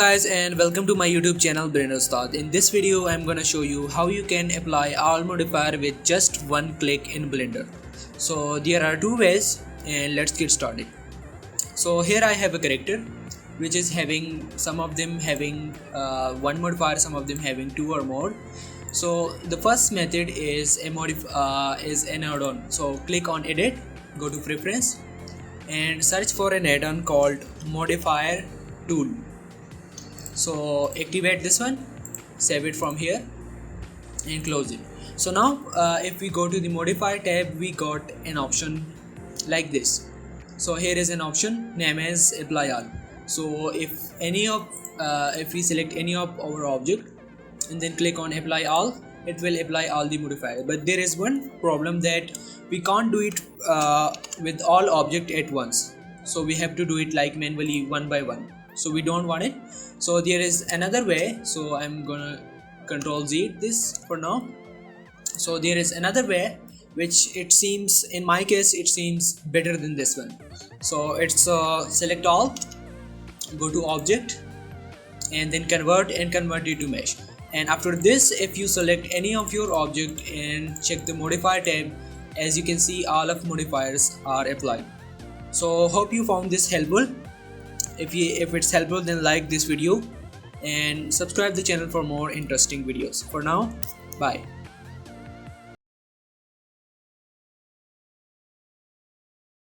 Guys, and welcome to my YouTube channel Ustad. In this video I'm gonna show you how you can apply all modifier with just one click in Blender. So there are two ways and let's get started. So here I have a character which is having some of them having one modifier, some of them having two or more. So the first method is an add-on. So click on edit, go to preference and search for an add-on called modifier tool. So activate this one, save it from here and close it. So now if we go to the modifier tab, we got an option like this. So here is an option name as apply all. So if we select any of our object and then click on apply all, it will apply all the modifier. But there is one problem that we can't do it with all object at once. So we have to do it like manually one by one. So we don't want it. So there is another way. So I'm gonna control Z this for now. So there is another way which it seems, in my case, it seems better than this one. So it's select all, go to object and then convert it to mesh. And after this, if you select any of your object and check the modifier tab, as you can see, all of modifiers are applied. So hope you found this helpful. If it's helpful, then like this video and subscribe the channel for more interesting videos. For now, bye.